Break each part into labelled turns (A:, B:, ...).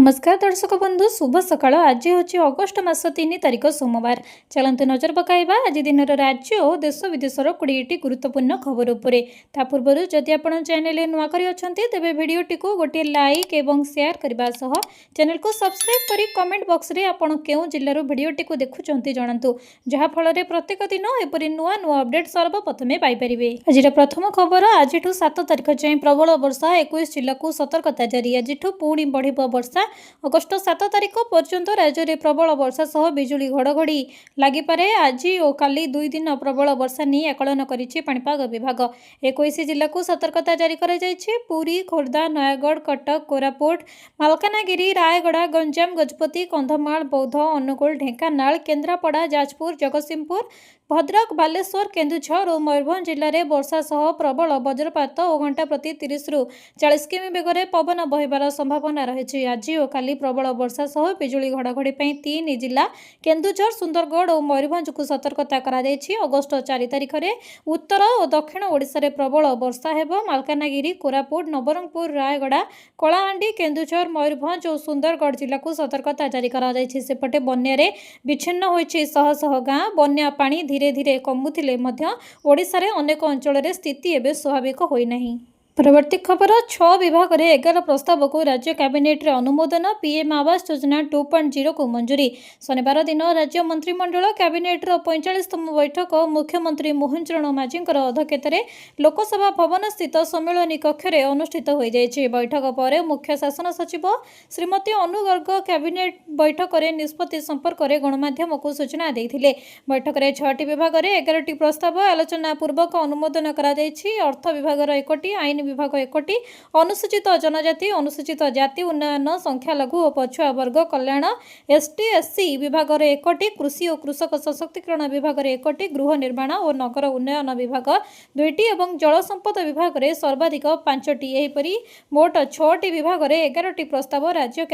A: नमस्कार दर्शक बंधु शुभ सकाळ। आज हूँ अगस्ट मास 3 तारिख सोमवार। चलतु नजर पकाइबा आज दिन राज्य और देश विदेशर 20टी गुरुत्वपूर्ण खबर उपरे। ता पूर्व जदि आपण चैनल नुआ करी अछंती तेबे भिडियोटी को गोटे लाइक एवं शेयर करबा सह चैनल को सब्सक्राइब करी कमेंट बॉक्स रे आपण केउ जिल्लार भिडियोटी को देखुचंती जणांतु, जहा फल रे प्रत्येक दिन एपरि नुआ नुआ अपडेट सर्वप्रथमे पाई परिबे। आज प्रथम खबर आज 7 तारिख जाए प्रबल वर्षा 21 जिल्ला को सतर्कता जारी। आज पुणी बढ़िबो वर्षा। अगस्ट 7 तारिख पर्यंत राज्य में प्रबल वर्षा सह बिजुली घड़घड़ी लगिपारे। आज और काली 2 दिन प्रबल वर्षा नहीं आकलन करिछि पाणीपाग विभाग। 21 जिला को सतर्कता जारी करा जाइछि। पुरी, खोर्धा, नयागढ़, कटक, कोरापुट, मालकानगिरी, रायगड़ा, गंजाम, गजपति, कंधमाल, बौद्ध, अनुगुल, ढेंकानाल, केन्द्रापड़ा, जाजपुर, जगतसिंहपुर, भद्रक, बालेश्वर, केन्दुझर और मयूरभंज जिले में वर्षा सह प्रबल वज्रपात और घंटा प्रति 30 रु 40 किमी बेगर पवन बहिबार संभावना रही। आज और काली प्रबल वर्षा सह बिजुली घड़घड़ी 3 जिला केन्दुझर, सुंदरगढ़ और मयूरभंज को सतर्कता करा जाइछि। अगस्ट 4 तारिख में उत्तर और दक्षिण ओडिशा रे प्रबल वर्षा हेबो। मालकानगिरी, कोरापुट, नवरंगपुर, रायगड़ा, कलाहांडी, केन्दुझर, मयूरभंज और सुंदरगढ़ जिला को सतर्कता जारी करा जाइछि। सेपटे बन्या रे विच्छिन्न होइछि शह शह गाँ। बन्या पानी धीरे धीरे कमुथिले मध्य ओडिशा रे अनेक अंचल रे स्थिति एबे स्वाभाविक होई नाही। परवर्ती खबर 6 विभाग में 11 प्रस्ताव को राज्य कैबिनेट रे अनुमोदन। पीएम आवास योजना 2.0 को मंजूरी। शनिवार दिन राज्य मंत्रिमंडल कैबिनेट 45तम बैठक मुख्यमंत्री मोहन चरण माझी अध्यक्षत लोकसभा भवन स्थित सम्मेलनी कक्ष में अनुष्ठित हो जाइछि। बैठक पर मुख्य शासन सचिव श्रीमती अनु गर्ग कैबिनेट बैठक में निष्पत्ति संपर्क में गणमाध्यम को सूचना देते। बैठक में 6टी विभाग में 11टी प्रस्ताव आलोचना पूर्वक अनुमोदन करा जाइछि। अर्थ विभाग 1टी, आईन विभाग 1टी, अनुसूचित जनजाति अनुसूचित जाति उन्नयन संख्यालघु और पछुआ वर्ग कल्याण एसटी एससी विभाग 1टी, कृषि और कृषक सशक्तिकरण विभाग 1टी, गृह निर्माण और नगर उन्नयन विभाग 2टी और जल संपद विभाग में सर्वाधिक 5टी। एहीपरि मोट 6टी विभाग में 11टी प्रस्ताव राज्य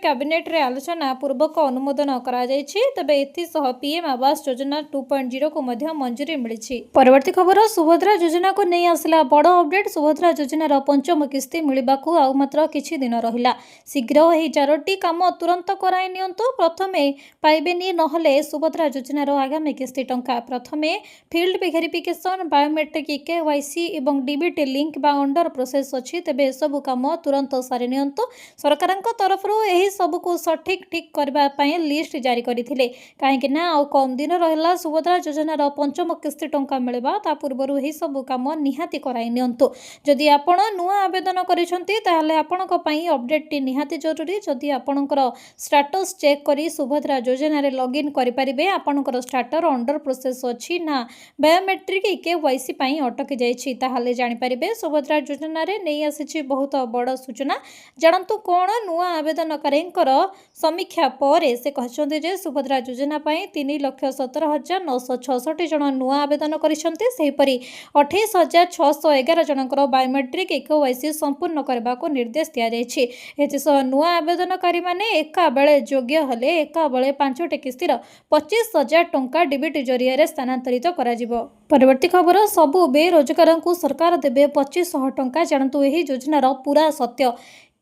A: कैबिनेट रे आलोचना पूर्वक अनुमोदन करा जाइछि। तबे एथिसह पीएम आवास योजना 2.0 को मध्य मंजूरी मिलिछि। परवर्ती खबर सुभद्रा योजना को नहीं आसला बड़ अपडेट। सुभद्रा योजनार 5म किस्ती मिलवाकू आउ मात्र किछि दिन रहिला। शीघ्र एही 4टी काम तुरंत कराई नियंतु। प्रथमे पाइबेनी नहले सुभद्रा योजनार आगामी किस्ती टंका। प्रथमे फील्ड वेरिफिकेशन, बायोमेट्रिक, केवाईसी एवं डीबीटी लिंक बा अंडर प्रोसेस अछि। तेबे सब काम तुरंत सारि नियंतु। सरकारक तरफरु एही सब को सठिक ठीक करबा पई लिस्ट जारी करिथिले। काहेकि ना आउ कम दिन रहिला सुभद्रा योजनार 5म किस्ती टंका मिलबा। ता पूर्वरु एही सब काम निहाती कराई नियंतु। जदि आपण नुआ आवेदन करिसंती ताहले आपणक पई अपडेट टी निहाती जरूरी। जदि आपणकर स्टेटस चेक करी सुभद्रा योजना रे लॉगिन करि परिबे। आपणकर स्टेटस अंडर प्रोसेस अछि ना बायोमेट्रिक केवाईसी पई अटकी जाइछि ताहले जानि परिबे। सुभद्रा योजना रे नै आसीछि बहुत बड़ सूचना। जानतु कोन नुआ आवेदनकारींकर समीक्षा परे से कहछन्ते जे सुभद्रा योजना पई 3,17,966 जन नुआ आवेदन करिसंती। सेहि परि 28,611 जनकर बायोमेट्रिक केवाईसी संपूर्ण करने को निर्देश दिया जाइछि। एथिसह नुआ आवेदनकारी माने एका बेले योग्य हले एका बेले 5टी किस्तीर 25,000 टंका डीबीटी जरिया स्थानांतरित करा जिवो। परवर्ती खबर सबु बेरोजगार को सरकार देबे 2500 टंका। जानतु एही योजनार पूरा सत्य।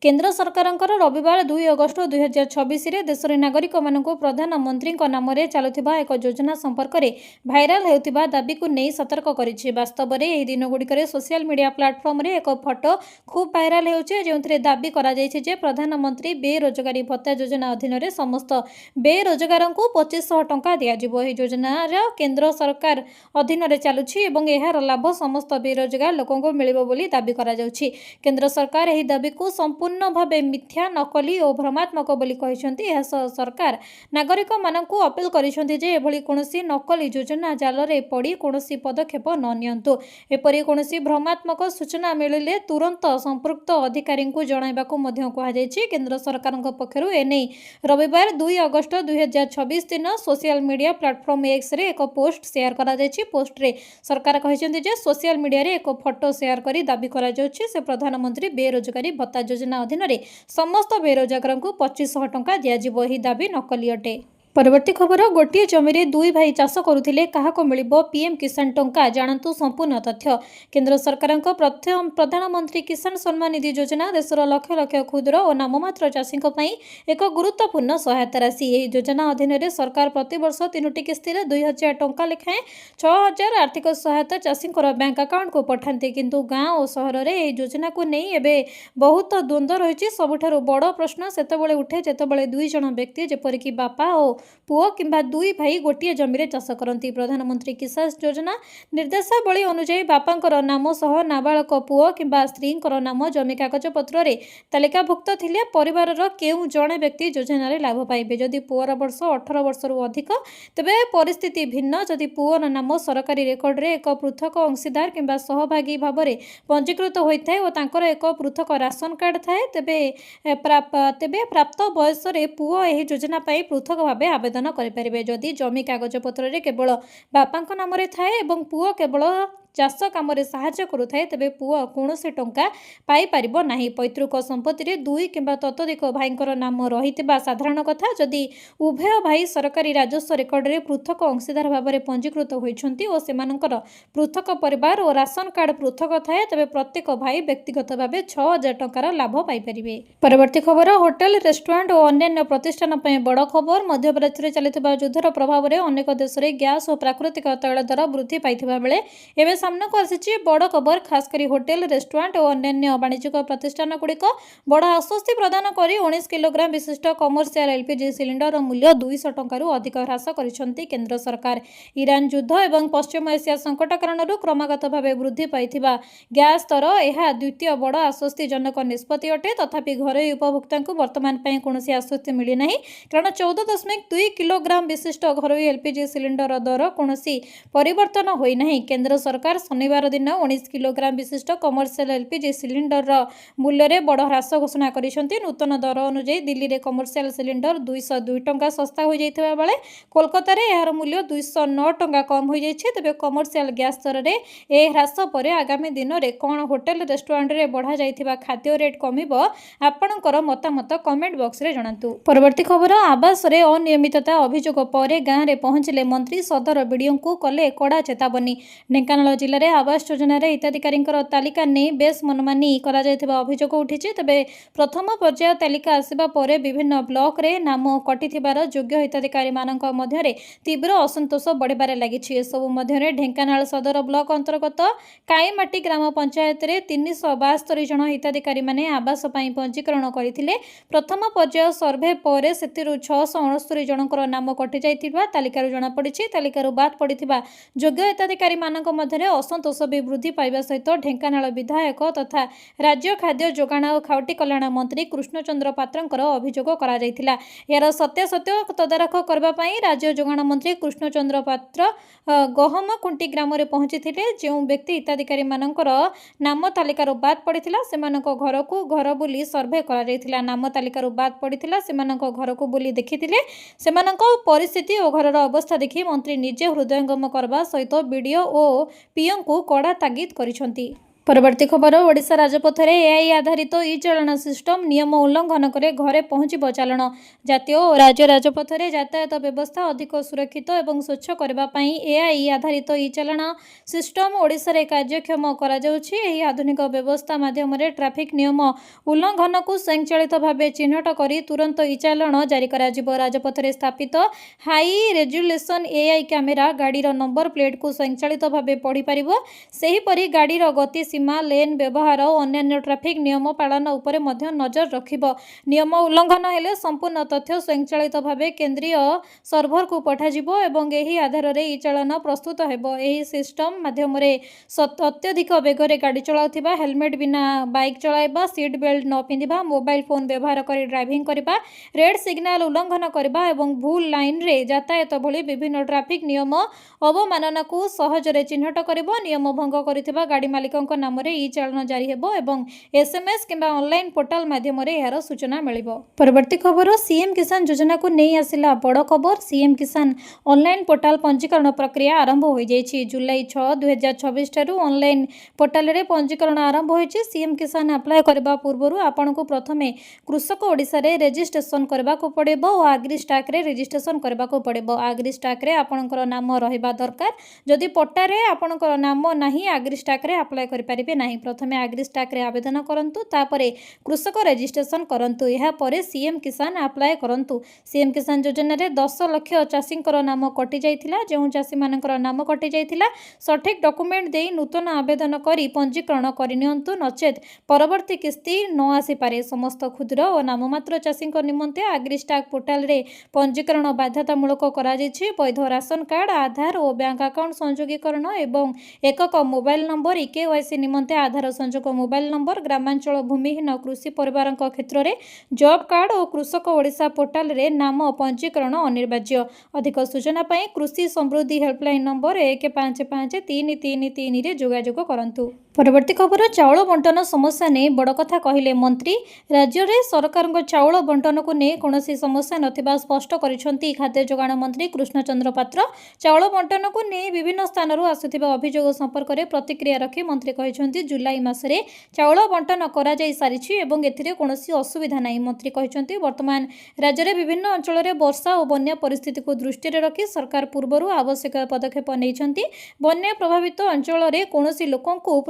A: केंद्र सरकारंकर रविवार 2 अगस्ट 2026 रे देशर नागरिक मानक प्रधानमंत्री नाम रे चलुथिबा एक योजना संपर्क में भाइराल हेउथिबा दाबी को नहीं सतर्क करिछि। वास्तव में एही दिन गुड़िकर सोशल मीडिया प्लेटफॉर्म रे एक फोटो खूब भाइराल हेउछि जेउथिरे दाबी करा जाइछि जे प्रधानमंत्री बेरोजगारी भत्ता योजना अधीन रे समस्त बेरोजगार को 2500 टंका दिया जिवो। एही योजना केंद्र सरकार अधीन रे चलुछि एवं एहार लाभ समस्त बेरोजगार लोकन को मिलिबो बोली दाबी करा जाउछि। केंद्र सरकार एही दाबी को संपूर्ण भावे मिथ्या, नकली और भ्रमात्मक बोली कहिसंती। एहा सरकार नागरिक मानकू अपील करिसंती जे एभली कोनोसी नकली योजना जाल रे पड़ी कोनोसी पदक्षेप न नियंतु। एपरि कोनोसी भ्रमात्मक सूचना मिलिले तुरंत संपृक्त अधिकारी को जणाइबाकू मध्य कहा जायछि। केंद्र सरकारक पक्षरु एनै रविवार 2 अगस्ट 2026 दिन social media platform X ray एक पोस्ट शेयर करा जायछि। पोस्ट रे सरकार कहिसंती जे सोशल मीडिया रे एक फोटो शेयर करी दाबी करा जायछि से प्रधानमंत्री बेरोजगारी भत्ता योजना अधीन रे समस्त बेरोजगार को 2500 टंका दिया जिवो। एही दाबी नकली अटे। परवर्ती खबर गोटे जमी दुई भाई चाष करुले क्या मिलिबो पीएम किसान टंका जानतु संपूर्ण तथ्य। केंद्र सरकार प्रधानमंत्री किसान सम्मान निधि योजना देशर लक्ष लक्ष क्षुद्र और नाममात्र चाषी एक गुरुत्वपूर्ण सहायता राशि। यह योजना अधीन सरकार प्रतिवर्ष 3टी किस्ती 2000 टंका लेखाएं 6000 आर्थिक सहायता चाषी बैंक अकाउंट को पठाते। किंतु गाँ और सहर में यह योजना को नहीं एवं बहुत द्वंद्व रही। सबुठ बड़ प्रश्न से उठे जितेबाला 2 जन व्यक्ति जेपरिक बापा और पुओ किंबा दुई भाई गोटे जमी चाष करती। प्रधानमंत्री किसान योजना निर्देशावली अनुसार बापांकर नाम सह नाबालक पुओ किंबा स्त्री नाम जमी कागज पत्र तालिकाभुक्त थिले परिवार केउ जड़े व्यक्ति योजन लाभ पाइबे। जदि पुअर वर्ष 18 वर्ष अधिक तेबे परिस्थिति भिन्न। जदि पुअर नाम सरकारी रेकर्ड रे एक पृथक अंशीदार किंबा सहभागी भाव में पंजीकृत होता है और तांकर एक पृथक राशन कार्ड थाए तेबे प्राप्त बयस पुओ यह योजना पाई पृथक भाव आवेदन करें। जदि जमी कागज पत्र केवल बापा नाम थाए और पुओ केवल चाष कम साहाय्य करुए तेबे पुओ कौन टंका पाई परिबो नाही। पैतृक संपत्ति रे 2 किंबा ततोधिक भाईंकर नाम रही साधारण कथा। जदि उभय भाई सरकारी राजस्व रेकर्ड रे पृथक अंशीदार भाव में पंजीकृत होइछंती और सेमानंकर पृथक परिवार और राशन कार्ड पृथक थाए तेबे प्रत्येक भाई व्यक्तिगत भाव 6000 टंकार लाभ पाई परिबे। परवर्ती खबर होटेल रेस्टोरेंट और अन्य प्रतिष्ठान पर बड़ खबर। मध्यप्राच्य में चलता युद्धर प्रभाव में अनेक देश में गैस और प्राकृतिक तैल दर वृद्धि पाई बेले एवं सामना को आसी बड़ खबर। खासकर होटेल रेस्टोरेंट और अन्य वाणिज्यिक प्रतिष्ठान गुड़िक बड़ आश्वस्ति प्रदान कर 19 किलोग्राम विशिष्ट कमर्शियल एलपीजी सिलिंडर मूल्य 200 टंकार अधिक ह्रास कर केंद्र सरकार। ईरान युद्ध और पश्चिम एशिया संकट कारण क्रमागत भाव वृद्धि पाई गैस दर यह द्वितीय बड़ आश्वस्तिजनक निष्पत्ति अटे। तथापि घरोई उपभोक्ता वर्तमान कौन आश्वस्ति मिलना कारण 14.2 किलोग्राम विशिष्ट घरोई एलपीजी सिलिंडर दर कौन परिवर्तन होना। केंद्र सरकार शनिवार दिन 19 किलोग्राम विशिष्ट कमर्शियल एलपीजी सिलिंडर मूल्य में बड़ ह्रास घोषणा कर नूतन दर अनुଯାयी दिल्ली में कमर्शियल सिलिंडर 202 टंका सस्ता हो जाता बेले कोलकाता यार मूल्य 209 टंका कम हो जाए। तेज कमर्शियल गैस दर में यह ह्रास पर आगामी दिन में कौन होटेल रेस्टोरेंट में बढ़ा जाइथिबा खाद्य रेट कमिबो आपणकर मतामत कमेंट बॉक्स रे जणातु। परवर्ती खबर आवास रे अनियमितता अभियोग पर गाँव में पहुंचले मंत्री सदर बीडीओ को कले कड़ा चेतावनी। ढेंकानाल जिले में आवास योजन हिताधिकारी तालिका नहीं बेस मनमानी अभियोग उठी। तेबे प्रथम पर्याय तालिका आसवा पर विभिन्न ब्लॉक रे नाम कटिथिबार योग्य हिताधिकारी मानक मध्यरे तीव्र असंतोष बढ़िबारे लागिछि। एसबु मध्यरे ढेंकानाल सदर ब्लॉक अंतर्गत काईमाटी ग्राम पंचायत रे 372 जन हिताधिकारी माने आवास पई पंजीकरण करथिले। प्रथम पर्याय सर्वे पर सेतिरु 669 जनकर नाम कटि जाइथिबा तालिकारु जणा पड़िछि। तालिकारु बाद पड़िथिबा योग्य हिताधिकारी मानक मध्यरे असंतोष भी वृद्धि पाइबा सहित ढेंकानाल विधायक तथा राज्य खाद्य जोगाण और खाउटी कल्याण मंत्री कृष्णचंद्र पात्रंकर अभियोग करा जायथिला। यार सत्यासत्य तदारख करबा पई राज्य जोगाण मंत्री कृष्णचंद्र पात्र गहम कुंटी ग्राम रे पहुंची थिले। जो व्यक्ति हिताधिकारी मानकर नाम तालिकारु बाद पड़िथिला सेमानक घर को घर बुली सर्वे करा जायथिला। नाम तालिकारु बाद पड़िथिला सेमानक घर को बुली देखिथिले। सेमानक परिस्थिति और घरर अवस्था देखि मंत्री निजे हृदयंगम करबा सहित बीडीओ और पीएम को कड़ा तागिद करिसंती। परवर्ती खबर ओडिशा राजपथ में एआई आधारित ई चालाण सिस्टम नियम उल्लंघन करे घरे पहुंचब चालाण। जातीय और राज्य राजपथ में यातायात व्यवस्था अधिक सुरक्षित और स्वच्छ करने एआई आधारित ई चालाण सिस्टम ओडिशा रे कार्यक्षम करा जाउछि। एही आधुनिक व्यवस्था माध्यम ट्रैफिक नियम उल्लंघन को स्वयंचालित भाव चिन्हट कर तुरंत ई चालाण जारी करा जिवो। राजपथ में स्थापित हाई रेजुलेसन एआई कैमेरा गाड़ीर नंबर प्लेट को स्वयंचालित भाव पढ़ी पारिबो। सेहीपरि गाड़ीर गति सीमा लेन व्यवहार और अन्य ट्रैफिक नियम पालन उपरे मध्य नजर रखिबो। नियम उल्लंघन हेले संपूर्ण तथ्य स्वयंचालित भाव केंद्रीय सर्भर को पठाजिबो एवं एही आधार रे ई चालान प्रस्तुत हेबो। एही सिस्टम माध्यम रे अत्यधिक बेगरे गाड़ी चलाउथिबा, हेलमेट बिना बाइक चलाइबा, सीट बेल्ट न पिंधिबा, मोबाइल फोन व्यवहार करी ड्राइविंग करिबा, रेड सिग्नल उल्लंघन करिबा एवं भूल लाइन रे यातायात भली विभिन्न ट्रैफिक नियम अवमानना को सहजरे चिन्हट करिबो। नियम भंग करिथिबा गाड़ी मालिकक नाम ई चालान जारी हेबो एवं एसएमएस किंबा ऑनलाइन पोर्टल माध्यम यार सूचना मिलिबो। परवर्ती खबर सीएम किसान योजना को नहीं आसिला बड़ खबर। सीएम किसान ऑनलाइन पोर्टल पंजीकरण प्रक्रिया आरंभ हो जाइछि। जुलाई 6 2026 ठारू ऑनलाइन पोर्टल रे पंजीकरण आरंभ होइछि। सीएम किसान अप्लाई करबा पूर्वरु आपन को प्रथमे कृषक ओडिसा रे रजिस्ट्रेशन करबा को पड़ेबो और आग्री स्टाक रे रजिस्ट्रेशन करबा को पड़ेबो। आग्री स्टाक रे आपनकर नाम रहिबा दरकार। जदि पट्टारे आपनकर नाम नाही आग्री स्टाक रे अप्लाई करि परिबे नाही। प्रथमे आग्री स्टाक रे आवेदन करंतु तापरे कृषक रजिस्ट्रेशन करंतु एहा परे सीएम किसान अप्लाई करंतु। सीएम किसान योजना रे 10 लाख चाषींकर नाम कटि जाइथिला। जेउ चाषी मानकर नाम कटि जाइथिला सठिक डॉक्यूमेंट देई नूतन आवेदन करी पंजीकरण करिनियंतु नचेत परवर्ती किस्ती न आसी पारे। समस्त क्षुद्र और नाममात्र चाषींकर निमंते आग्री स्टाक पोर्टल रे पंजीकरण बाध्यतामूलक करा जाइछि। वैध राशन कार्ड आधार और बैंक अकाउंट संयोगीकरण एवं एकक मोबाइल नंबर इकेवाईसी निमंते आधार संयोग मोबाइल नंबर ग्रामांचल भूमिहीन कृषि परिवार क्षेत्र में जॉब कार्ड और कृषक ओडिशा पोर्टल रे नाम पंजीकरण अनिवार्य। अधिक सूचना पाई कृषि समृद्धि हेल्पलाइन नंबर 155333 रे जोगाजोग करंतु। परवर्ती खबर चाउल बंटन समस्या नहीं बड़ कथा कहले मंत्री। राज्य में सरकार चाउल बंटन को नहीं कौन समस्या नथिबा स्पष्ट करिसेंती खाद्य जोगाण मंत्री कृष्णचंद्र पात्र। चाउल बंटन को नहीं विभिन्न स्थान आसुथिबा अभियोग संपर्क में प्रतिक्रिया रखी मंत्री कहते जुलाई मासरे चाउल बंटन करा जाई सारिछि एवं एथिरे कोनोसी असुविधा नहीं। मंत्री कहते वर्तमान राज्य में विभिन्न अंचल में वर्षा और बन्या परिस्थिति को दृष्टि रखी सरकार पूर्व आवश्यक पदक्षेप नैछंती। बन्या प्रभावित अंचल में कौनसी लोकों को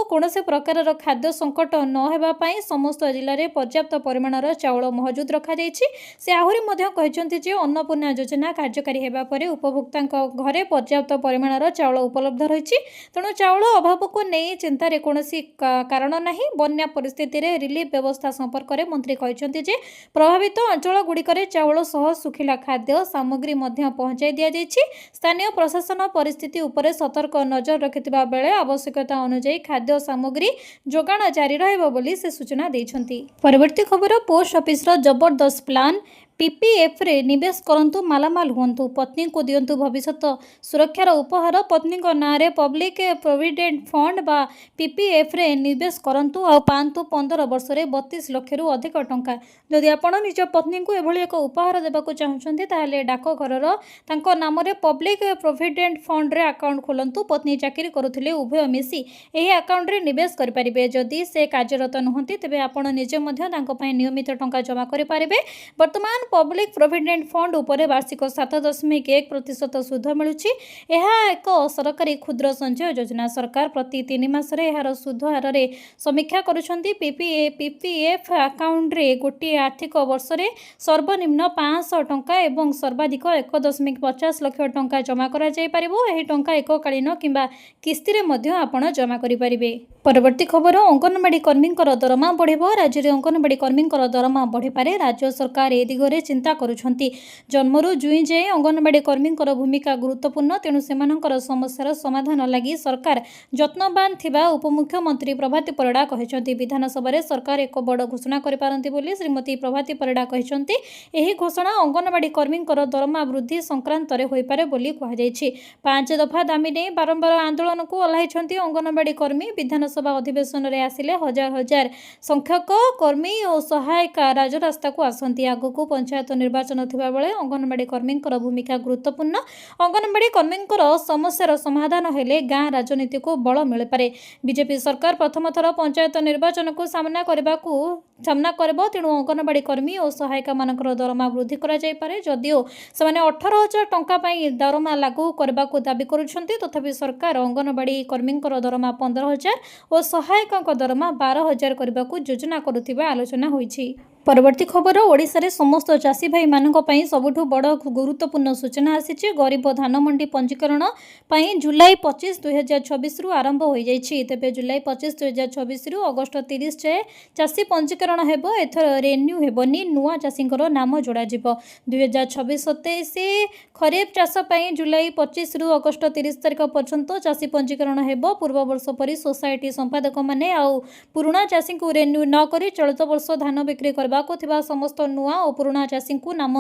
A: कौनसी प्रकार खाद्य संकट न हेबा पई समस्त जिले में पर्याप्त परिमाणर चाउल महजूद रखा जाइछि। से आहुरी मध्य कहते जे अन्नपूर्णा योजना कार्यकारी हेबा परे उपभोक्ता घरे पर्याप्त परिमाणर चाउल उपलब्ध रही। तेणु चाउल अभाव को नहीं चिंतार कौनसी कारण नहीं। बन्या परिस्थिति रे रिलीफ व्यवस्था संपर्क में मंत्री कहते जे प्रभावित अंचल गुड़िकर चाउल सह सुखिला खाद्य सामग्री मध्य पहुंचाई दिया जाइछि। स्थानीय प्रशासन परिस्थिति उपरे सतर्क नजर रखिथिबा बेले आवश्यकता अनुसार खाद्य सामग्री जोगाण जारी रहइबो बोली से सूचना दैछंती। परवर्ती खबर पोस्ट ऑफिस रो जबरदस्त प्लान। पीपीएफ रे निवेश करंतु मालामाल हुंतु पत्नी को दियंतु भविष्यत सुरक्षार उपहार। पत्नी को नाँ रे पब्लिक प्रोविडेंट फंड बा पीपीएफ रे निवेश करंतु आ पांतु 15 वर्ष रे 32 लाख रु अधिक टंका। जदि आपण निज पत्नी को एभली एक उपहार देबाकू चाहुछंती ताहाले डाकघरर तांको नाम रे पब्लिक प्रोविडेंट फंड रे अकाउंट खोलंतु। पत्नी चाकरी करुथिले उभय मिसी एही अकाउंट रे निवेश करि परिबे। जदि से कार्यरत नहंती तेबे आपण निजे मध्य तांको पई नियमित टंका जमा करि परिबे। वर्तमान पब्लिक प्रोविडेंट फंड उपरे वार्षिक 7.1% सुध मिलुछि। यह एक सरकारी क्षुद्र संचय योजना। सरकार प्रति 3 मासरे यार सुध हार रे समीक्षा करुछंती। पीपीएफ अकाउंट रे गोटी आर्थिक वर्ष रे सर्वनिम्न 500 टंका एवं सर्वाधिक 1.50 लाख टंका जमा करा जाय परिबो। एही टंका एककालीन किंबा किस्ती रे मध्य आपण जमा करि परिबे। परवर्ती खबर अंगनवाड़ी कर्मी दरमा बढ़िबो। राज्य में अंगनवाड़ी कर्मी दरमा बढ़ी पारे। राज्य सरकार ए दिगरे चिंता करुछंती। जन्मरू जुई जाए अंगनवाड़ी कर्मी भूमिका गुरुत्वपूर्ण। तेणु सेमानंकर समस्यार समाधान लगी सरकार यत्नवान थिबा उपमुख्यमंत्री प्रभाती परिड़ा कहते। विधानसभा रे सरकार एक बड़ घोषणा करि पारंती बोली श्रीमती प्रभाती परिड़ा कहते। एही घोषणा अंगनवाड़ी कर्मी दरमा वृद्धि संक्रांत रे होई पारे बोली कहा जायछि। 5 दफा दामी ने बारंबार आंदोलन को ओह्लाइछंती अंगनवाड़ी कर्मी। विधानसभा अधिवेशन रे आसिले हजार हजार संख्यक कर्मी और सहायिका राजरास्ता को आसंती। आगको पंचायत निर्वाचन थिबा बेले अंगनवाड़ी कर्मी भूमिका गुरुत्वपूर्ण। अंगनवाड़ी कर्मी समस्यार समाधान हेले गाँ राजनीति को बल मिल पारे। बीजेपी सरकार प्रथम थर पंचायत निर्वाचन को सामना करब। तेणु अंगनवाड़ी कर्मी और सहायिका मानकर दरमा वृद्धि करा जाय पारे। जदिओ सेमाने 18,000 टंका पाई दरमा लागू करबा को दाबी करुछंती तथापि सरकार अंगनवाड़ी कर्मी दरमा 15,000 और सहायिका दरमा 12,000 करबा को योजना करुथिबा आलोचना होईछि। परवर्ती खबर ओडिशा रे समस्त चाषी भाई मानक पई सबुठु बड़ गुरुत्वपूर्ण सूचना आसीछि। गरीब धान मंडी पंजीकरण पई जुलाई 25 2026 रु आरंभ हो जाइछि। तेबे जुलाई 25 2026 रु अगस्त 30 जाए चाषी पंजीकरण हेबो। एथर रेन्यू हेबनी नुआ चाषींकर नाम जोड़ा जिवो। 2026-27 खरीफ चाष पई जुलाई 25 रु अगस्त 30 तारिख पर्यंत चाषी पंजीकरण हेबो। पूर्व वर्ष परि सोसाइटी संपादक माने आ पुराना चाषी को रेन्यू न करी चलित वर्ष धान बिक्री କରିବାକୁ ଥିବା ସମସ୍ତ ନୂଆ ଓ ପୁରୁଣା ଚାଷୀଙ୍କୁ ନାମ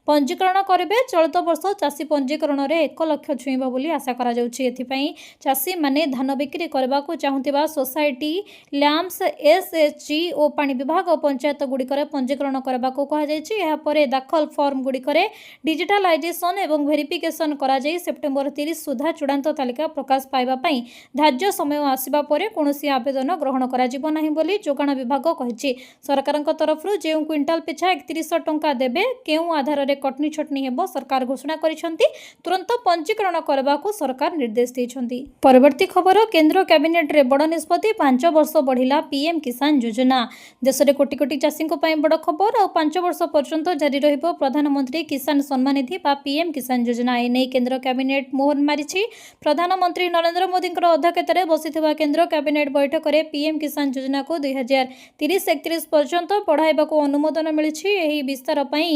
A: ପଞ୍ଜୀକରଣ କରିବେ। ଚଳିତ ବର୍ଷ ଚାଷୀ ପଞ୍ଜୀକରଣରେ 1 ଲକ୍ଷ ଛୁଇଁବ ବୋଲି ଆଶା କରାଯାଉଛି। ଏଥିପାଇଁ ଚାଷୀମାନେ ଧାନ ବିକ୍ରି କରିବାକୁ ଚାହୁଁଥିବା ସୋସାଇଟି, ଲ୍ୟାମ୍ପସ, ଏସ୍ଏଚ୍ଜି ଓ ପାଣି ବିଭାଗ ପଞ୍ଚାୟତଗୁଡ଼ିକରେ ପଞ୍ଜୀକରଣ କରିବାକୁ କୁହାଯାଇଛି। ଏହାପରେ ଦାଖଲ ଫର୍ମଗୁଡ଼ିକରେ ଡିଜିଟାଲାଇଜେସନ୍ ଏବଂ ଭେରିଫିକେସନ୍ କରାଯାଇ ସେପ୍ଟେମ୍ବର 30 ସୁଦ୍ଧା ଚୂଡ଼ାନ୍ତ ତାଲିକା ପ୍ରକାଶ ପାଇବା ପାଇଁ ଧାର୍ଯ୍ୟ ସମୟ ଆସିବା ପରେ କୌଣସି ଆବେଦନ ଗ୍ରହଣ କରାଯିବ ନାହିଁ ବୋଲି ଯୋଗାଣ ବିଭାଗ କହିଛି। ସରକାରଙ୍କ ତରଫରୁ ଯେଉଁ କ୍ୱିଣ୍ଟାଲ ପିଛା 3100 ଟଙ୍କା ଦେବେ, କେଉଁ ଆଧାରରେ କଟନୀ ଛଟନୀ ହେବ ସରକାର ଘୋଷଣା କରିଛନ୍ତି। ତୁରନ୍ତ ପଞ୍ଜୀକରଣ କରିବାକୁ ସରକାର ନିର୍ଦ୍ଦେଶ ଦେଇଛନ୍ତି। ପରବର୍ତ୍ତୀ ଖବର, କେନ୍ଦ୍ର କ୍ୟାବିନେଟ୍ରେ ବଡ଼ ନିଷ୍ପତ୍ତି, 5 ବର୍ଷ ବଢ଼ିଲା ପିଏମ୍ କିଷାନ ଯୋଜନା। ଦେଶରେ କୋଟି କୋଟି ଚାଷୀଙ୍କ ପାଇଁ ବଡ଼ ଖବର। ଆଉ 5 ବର୍ଷ ପର୍ଯ୍ୟନ୍ତ ଜାରି ରହିବ ପ୍ରଧାନମନ୍ତ୍ରୀ କିଷାନ ସମ୍ମାନ ନିଧି ବା ପିଏମ୍ କିଷାନ ଯୋଜନା। ଏନେଇ କେନ୍ଦ୍ର କ୍ୟାବିନେଟ୍ ମୋହର ମାରିଛି। ପ୍ରଧାନମନ୍ତ୍ରୀ ନରେନ୍ଦ୍ର ମୋଦିଙ୍କର ଅଧ୍ୟକ୍ଷତାରେ ବସିଥିବା କେନ୍ଦ୍ର କ୍ୟାବିନେଟ୍ ବୈଠକରେ ପିଏମ୍ କିଷାନ ଯୋଜନାକୁ 2030-31 ପର୍ଯ୍ୟନ୍ତ ବଢ଼ାଇବାକୁ ଅନୁମୋଦନ ମିଳିଛି। ଏହି ବିସ୍ତାର ପାଇଁ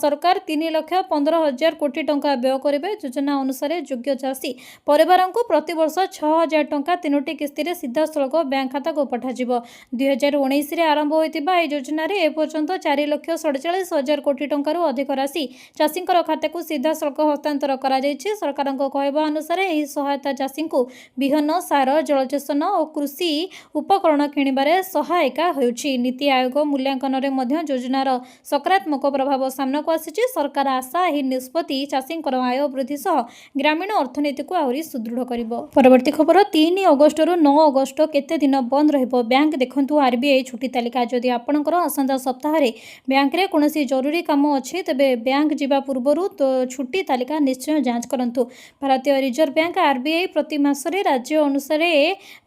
A: ସରକାର 3,15,000 କୋଟି ଟଙ୍କା ବ୍ୟୟ କରିବେ। ଯୋଜନା ଅନୁସାରେ ଯୋଗ୍ୟ ଚାଷୀ ପରିବାରଙ୍କୁ ପ୍ରତିବର୍ଷ 6,000 ଟଙ୍କା 3ଟି କିସ୍ତିରେ ସିଧାସଳଖ ବ୍ୟାଙ୍କ ଖାତାକୁ ପଠାଯିବ। 2019ରେ ଆରମ୍ଭ ହୋଇଥିବା ଏହି ଯୋଜନାରେ ଏପର୍ଯ୍ୟନ୍ତ 4,47,000 କୋଟି ଟଙ୍କାରୁ ଅଧିକ ରାଶି ଚାଷୀଙ୍କର ଖାତାକୁ ସିଧାସଳଖ ହସ୍ତାନ୍ତର କରାଯାଇଛି। ସରକାରଙ୍କ କହିବା ଅନୁସାରେ ଏହି ସହାୟତା ଚାଷୀଙ୍କୁ ବିହନ, ସାର, ଜଳସେଚନ ଓ କୃଷି ଉପକରଣ କିଣିବାରେ ସହାୟକ ହେଉଛି। ନୀତି ଆୟୋଗ ମୂଲ୍ୟାଙ୍କନରେ ମଧ୍ୟ ଯୋଜନାର ସକାରାତ୍ମକ ପ୍ରଭାବ ସାମ୍ନାକୁ ଆସିଛି। ସରକାର ଆଶା, ଏହି ନିଷ୍ପତ୍ତି ଚାଷୀଙ୍କର ଆୟ ବୃଦ୍ଧି ସହ ଗ୍ରାମୀଣ ଅର୍ଥନୀତିକୁ ଆହୁରି ସୁଦୃଢ଼ କରିବ। ପରବର୍ତ୍ତୀ ଖବର, 3 ଅଗଷ୍ଟରୁ 9 ଅଗଷ୍ଟ କେତେ ଦିନ ବନ୍ଦ ରହିବ ବ୍ୟାଙ୍କ? ଦେଖନ୍ତୁ ଆର୍ବିଆଇ ଛୁଟି ତାଲିକା। ଯଦି ଆପଣଙ୍କର ଆସନ୍ତା ସପ୍ତାହରେ ବ୍ୟାଙ୍କରେ କୌଣସି ଜରୁରୀ କାମ ଅଛି, ତେବେ ବ୍ୟାଙ୍କ ଯିବା ପୂର୍ବରୁ ଛୁଟି ତାଲିକା ନିଶ୍ଚୟ ଯାଞ୍ଚ କରନ୍ତୁ। ଭାରତୀୟ ରିଜର୍ଭ ବ୍ୟାଙ୍କ ଆର୍ବିଆଇ ପ୍ରତି ମାସରେ ରାଜ୍ୟ ଅନୁସାରେ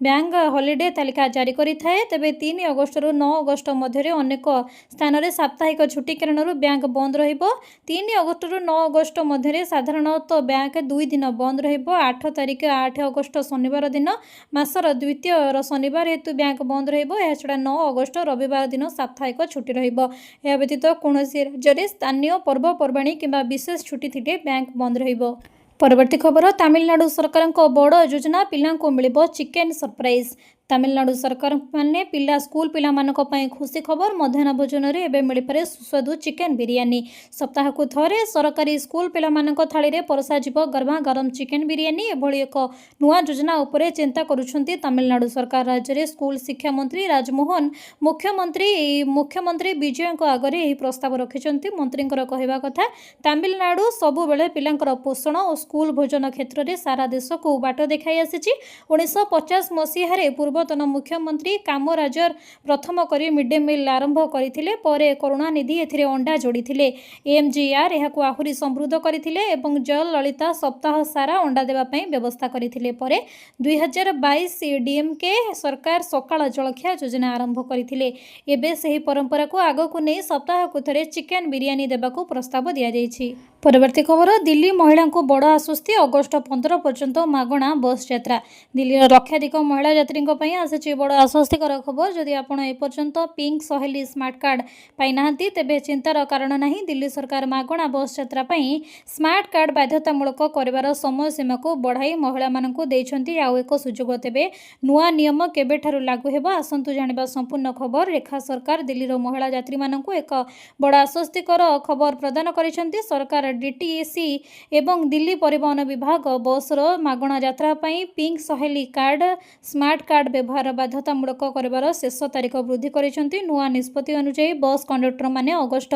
A: ବ୍ୟାଙ୍କ ହଲିଡେ ତାଲିକା ଜାରି କରିଥାଏ। ତେବେ 3 ଅଗଷ୍ଟରୁ 9 ଅଗଷ୍ଟ ମଧ୍ୟରେ ଅନେକ ସ୍ଥାନରେ ସାପ୍ତାହିକ ଛୁଟି କାରଣରୁ ବ୍ୟାଙ୍କ ବନ୍ଦ ରହିବ। 3 ଅଗଷ୍ଟରୁ 9 ଅଗଷ୍ଟ ମଧ୍ୟରେ ସାଧାରଣତଃ ବ୍ୟାଙ୍କ 2 ଦିନ ବନ୍ଦ ରହିବ। 8 ତାରିଖ 8 ଅଗଷ୍ଟ ଶନିବାର ଦିନ ମାସର ଦ୍ୱିତୀୟ ଶନିବାର ହେତୁ ବ୍ୟାଙ୍କ ବନ୍ଦ ରହିବ। ଏହାଛଡ଼ା 9 ଅଗଷ୍ଟ ରବିବାର ଦିନ ସାପ୍ତାହିକ ଛୁଟି ରହିବ। ଏହା ବ୍ୟତୀତ କୌଣସି ରାଜ୍ୟରେ ସ୍ଥାନୀୟ ପର୍ବପର୍ବାଣୀ କିମ୍ବା ବିଶେଷ ଛୁଟି ଥିଲେ ବ୍ୟାଙ୍କ ବନ୍ଦ ରହିବ। ପରବର୍ତ୍ତୀ ଖବର, ତାମିଲନାଡୁ ସରକାରଙ୍କ ବଡ଼ ଯୋଜନା, ପିଲାଙ୍କୁ ମିଳିବ ଚିକେନ୍ ସରପ୍ରାଇଜ୍। ତାମିଲନାଡୁ ସରକାରମାନେ ସ୍କୁଲ ପିଲାମାନଙ୍କ ପାଇଁ ଖୁସି ଖବର। ମଧ୍ୟାହ୍ନ ଭୋଜନରେ ଏବେ ମିଳିପାରେ ସୁସ୍ୱାଦୁ ଚିକେନ୍ ବିରିୟାନୀ। ସପ୍ତାହକୁ ଥରେ ସରକାରୀ ସ୍କୁଲ ପିଲାମାନଙ୍କ ଥାଳିରେ ପରଷାଯିବ ଗରମା ଗରମ ଚିକେନ୍ ବିରିୟାନୀ। ଏଭଳି ଏକ ନୂଆ ଯୋଜନା ଉପରେ ଚିନ୍ତା କରୁଛନ୍ତି ତାମିଲନାଡୁ ସରକାର। ରାଜ୍ୟରେ ସ୍କୁଲ ଶିକ୍ଷା ମନ୍ତ୍ରୀ ରାଜମୋହନ ମୁଖ୍ୟମନ୍ତ୍ରୀ ବିଜୟଙ୍କ ଆଗରେ ଏହି ପ୍ରସ୍ତାବ ରଖିଛନ୍ତି। ମନ୍ତ୍ରୀଙ୍କର କହିବା କଥା, ତାମିଲନାଡୁ ସବୁବେଳେ ପିଲାଙ୍କର ପୋଷଣ ଓ ସ୍କୁଲ ଭୋଜନ କ୍ଷେତ୍ରରେ ସାରା ଦେଶକୁ ବାଟ ଦେଖାଇ ଆସିଛି। 1950 ମସିହାରେ ପୂର୍ବତନ ମୁଖ୍ୟମନ୍ତ୍ରୀ କାମରାଜର ପ୍ରଥମ କରି ମିଡ୍ ଡେ ମିଲ୍ ଆରମ୍ଭ କରିଥିଲେ। ପରେ କରୁଣାନିଧି ଏଥିରେ ଅଣ୍ଡା ଯୋଡ଼ିଥିଲେ। ଏମ୍ଜିଆର୍ ଏହାକୁ ଆହୁରି ସମୃଦ୍ଧ କରିଥିଲେ ଏବଂ ଜୟଲଳିତା ସପ୍ତାହ ସାରା ଅଣ୍ଡା ଦେବା ପାଇଁ ବ୍ୟବସ୍ଥା କରିଥିଲେ। ପରେ 2022 ଡିଏମ୍କେ ସରକାର ସକାଳ ଜଳଖିଆ ଯୋଜନା ଆରମ୍ଭ କରିଥିଲେ। ଏବେ ସେହି ପରମ୍ପରାକୁ ଆଗକୁ ନେଇ ସପ୍ତାହକୁ ଥରେ ଚିକେନ୍ ବିରିୟାନୀ ଦେବାକୁ ପ୍ରସ୍ତାବ ଦିଆଯାଇଛି। ପରବର୍ତ୍ତୀ ଖବର, ଦିଲ୍ଲୀ ମହିଳାଙ୍କୁ ବଡ଼ ଆଶ୍ୱସ୍ତି, ଅଗଷ୍ଟ 15 ପର୍ଯ୍ୟନ୍ତ ମାଗଣା ବସ୍ ଯାତ୍ରା। ଦିଲ୍ଲୀର ଲକ୍ଷାଧିକ ମହିଳା ଯାତ୍ରୀଙ୍କ ପାଇଁ ଆସିଛି ବଡ଼ ଆଶ୍ୱସ୍ତିକର ଖବର। ଯଦି ଆପଣ ଏପର୍ଯ୍ୟନ୍ତ ପିଙ୍କ୍ ସହେଲି ସ୍ମାର୍ଟ କାର୍ଡ଼ ପାଇନାହାନ୍ତି, ତେବେ ଚିନ୍ତାର କାରଣ ନାହିଁ। ଦିଲ୍ଲୀ ସରକାର ମାଗଣା ବସ୍ ଯାତ୍ରା ପାଇଁ ସ୍ମାର୍ଟ କାର୍ଡ଼ ବାଧ୍ୟତାମୂଳକ କରିବାର ସମୟସୀମାକୁ ବଢ଼ାଇ ମହିଳାମାନଙ୍କୁ ଦେଇଛନ୍ତି ଆଉ ଏକ ସୁଯୋଗ। ତେବେ ନୂଆ ନିୟମ କେବେଠାରୁ ଲାଗୁ ହେବ, ଆସନ୍ତୁ ଜାଣିବା ସମ୍ପୂର୍ଣ୍ଣ ଖବର। ରେଖା ସରକାର ଦିଲ୍ଲୀର ମହିଳା ଯାତ୍ରୀମାନଙ୍କୁ ଏକ ବଡ଼ ଆଶ୍ୱସ୍ତିକର ଖବର ପ୍ରଦାନ କରିଛନ୍ତି। ସରକାର ଡିଟିସି ଏବଂ ଦିଲ୍ଲୀ ପରିବହନ ବିଭାଗ ବସ୍ର ମାଗଣା ଯାତ୍ରା ପାଇଁ pink Saheli card smart card ବ୍ୟବହାର ବାଧ୍ୟତାମୂଳକ କରିବାର ଶେଷ ତାରିଖ ବୃଦ୍ଧି କରିଛନ୍ତି। ନୂଆ ନିଷ୍ପତ୍ତି ଅନୁଯାୟୀ ବସ୍ କଣ୍ଡକ୍ଟରମାନେ ଅଗଷ୍ଟ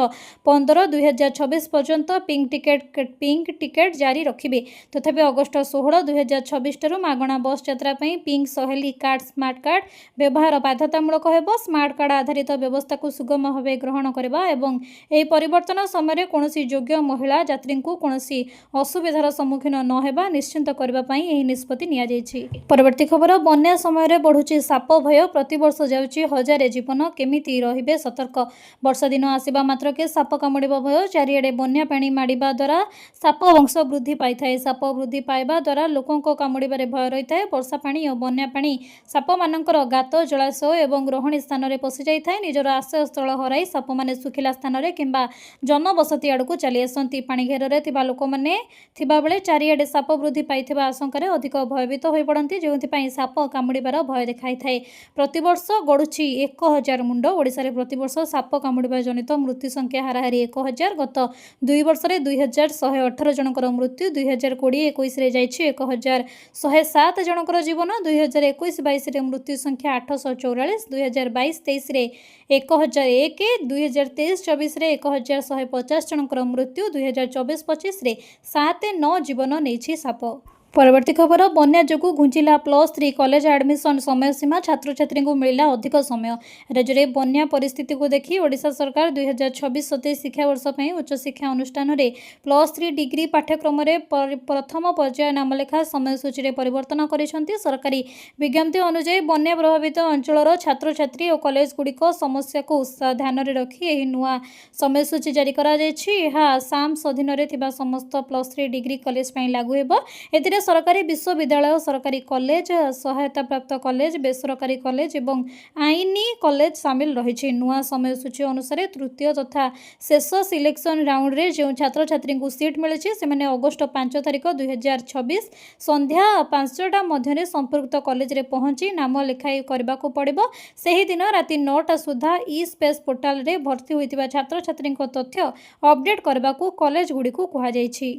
A: 15, 2024 ପର୍ଯ୍ୟନ୍ତ ପିଙ୍କ୍ ଟିକେଟ୍ ଜାରି ରଖିବେ। ତଥାପି ଅଗଷ୍ଟ 16, 2024 ଠାରୁ ମାଗଣା ବସ୍ ଯାତ୍ରା ପାଇଁ pink Saheli card smart card ବ୍ୟବହାର ବାଧ୍ୟତାମୂଳକ ହେବ। ସ୍ମାର୍ଟ କାର୍ଡ଼ ଆଧାରିତ ବ୍ୟବସ୍ଥାକୁ ସୁଗମ ଭାବେ ଗ୍ରହଣ କରିବା ଏବଂ ଏହି ପରିବର୍ତ୍ତନ ସମୟରେ କୌଣସି ଯୋଗ୍ୟ ମହିଳା ଯାତ୍ରୀଙ୍କୁ କୌଣସି ଅସୁବିଧାର ସମ୍ମୁଖୀନ ନ ହେବା ନିଶ୍ଚିତ କରିବା ପାଇଁ ଏହି ନିଷ୍ପତ୍ତି ନିଆଯାଇଛି। ପରବର୍ତ୍ତୀ ଖବର, ବନ୍ୟା ସମୟରେ ବଢ଼ୁଛି ସାପ ଭୟ, ପ୍ରତିବର୍ଷ ଯାଉଛି ହଜାରେ ଜୀବନ, କେମିତି ରହିବେ ସତର୍କ? ବର୍ଷା ଦିନ ଆସିବା ମାତ୍ରକେ ସାପ କାମୁଡ଼ିବା ଭୟ। ଚାରିଆଡ଼େ ବନ୍ୟା ପାଣି ମାଡ଼ିବା ଦ୍ୱାରା ସାପ ବଂଶ ବୃଦ୍ଧି ପାଇଥାଏ। ସାପ ବୃଦ୍ଧି ପାଇବା ଦ୍ୱାରା ଲୋକଙ୍କ କାମୁଡ଼ିବାରେ ଭୟ ରହିଥାଏ। ବର୍ଷା ପାଣି ଓ ବନ୍ୟା ପାଣି ସାପମାନଙ୍କର ଗାତ, ଜଳାଶୟ ଏବଂ ରହଣୀ ସ୍ଥାନରେ ପଶିଯାଇଥାଏ। ନିଜର ଆଶ୍ରୟସ୍ଥଳ ହରାଇ ସାପମାନେ ଶୁଖିଲା ସ୍ଥାନରେ କିମ୍ବା ଜନବସତି ଆଡ଼କୁ ଚାଲି ଆସନ୍ତି। ପାଣି ଘେରରେ ଥିବା ଲୋକମାନେ ଥିବାବେଳେ ଚାରିଆଡ଼େ ସାପ ବୃଦ୍ଧି ପାଇଥିବା ଆଶଙ୍କାରେ ଅଧିକ ଭୟଭୀତ ହୋଇପଡ଼ନ୍ତି, ଯେଉଁଥିପାଇଁ ସାପ କାମୁଡ଼ିବାର ଭୟ ଦେଖାଇଥାଏ। ପ୍ରତିବର୍ଷ ଗଡ଼ୁଛି 1000 ମୁଣ୍ଡ। ଓଡ଼ିଶାରେ ପ୍ରତିବର୍ଷ ସାପ କାମୁଡ଼ିବା ଜନିତ ମୃତ୍ୟୁ ସଂଖ୍ୟା ହାରାହାରି 1000। ଗତ 2 ବର୍ଷରେ 2118 ଜଣଙ୍କର ମୃତ୍ୟୁ। 2020-21ରେ ଯାଇଛି 1107 ଜଣଙ୍କର ଜୀବନ। 2021-22ରେ ମୃତ୍ୟୁ ସଂଖ୍ୟା 844, 2022-23ରେ 1001, 2023-24ରେ 1150 ଜଣଙ୍କର ମୃତ୍ୟୁ, 2024-25ରେ 7-9 ଜୀବନ ନେଇଛି ସାପ। ପରବର୍ତ୍ତୀ ଖବର, ବନ୍ୟା ଯୋଗୁଁ ଘୁଞ୍ଚିଲା +3 କଲେଜ ଆଡମିସନ ସମୟସୀମା, ଛାତ୍ରଛାତ୍ରୀଙ୍କୁ ମିଳିଲା ଅଧିକ ସମୟ। ରାଜ୍ୟରେ ବନ୍ୟା ପରିସ୍ଥିତିକୁ ଦେଖି ଓଡ଼ିଶା ସରକାର 2026-27 ଶିକ୍ଷାବର୍ଷ ପାଇଁ ଉଚ୍ଚଶିକ୍ଷା ଅନୁଷ୍ଠାନରେ +3 ଡିଗ୍ରୀ ପାଠ୍ୟକ୍ରମରେ ପ୍ରଥମ ପର୍ଯ୍ୟାୟ ନାମଲେଖା ସମୟସୂଚୀରେ ପରିବର୍ତ୍ତନ କରିଛନ୍ତି। ସରକାରୀ ବିଜ୍ଞପ୍ତି ଅନୁଯାୟୀ ବନ୍ୟା ପ୍ରଭାବିତ ଅଞ୍ଚଳର ଛାତ୍ରଛାତ୍ରୀ ଓ କଲେଜଗୁଡ଼ିକ ସମସ୍ୟାକୁ ଧ୍ୟାନରେ ରଖି ଏହି ନୂଆ ସମୟସୂଚୀ ଜାରି କରାଯାଇଛି। ଏହା ଆସାମ ଅଧୀନରେ ଥିବା ସମସ୍ତ +3 ଡିଗ୍ରୀ କଲେଜ ପାଇଁ ଲାଗୁ ହେବ। ଏଥିରେ ସରକାରୀ ବିଶ୍ୱବିଦ୍ୟାଳୟ, ସରକାରୀ କଲେଜ, ସହାୟତାପ୍ରାପ୍ତ କଲେଜ, ବେସରକାରୀ କଲେଜ ଏବଂ ଆଇନ କଲେଜ ସାମିଲ ରହିଛି। ନୂଆ ସମୟସୂଚୀ ଅନୁସାରେ ତୃତୀୟ ତଥା ଶେଷ ସିଲେକ୍ସନ ରାଉଣ୍ଡରେ ଯେଉଁ ଛାତ୍ରଛାତ୍ରୀଙ୍କୁ ସିଟ୍ ମିଳିଛି, ସେମାନେ ଅଗଷ୍ଟ 5 ତାରିଖ 2026 ସନ୍ଧ୍ୟା 5ଟା ମଧ୍ୟରେ ସମ୍ପୃକ୍ତ କଲେଜରେ ପହଞ୍ଚି ନାମ ଲେଖାଇ କରିବାକୁ ପଡ଼ିବ। ସେହିଦିନ ରାତି 9ଟା ସୁଦ୍ଧା ଇ-ସ୍ପେସ୍ ପୋର୍ଟାଲରେ ଭର୍ତ୍ତି ହୋଇଥିବା ଛାତ୍ରଛାତ୍ରୀଙ୍କ ତଥ୍ୟ ଅପଡେଟ୍ କରିବାକୁ କଲେଜଗୁଡ଼ିକୁ କୁହାଯାଇଛି।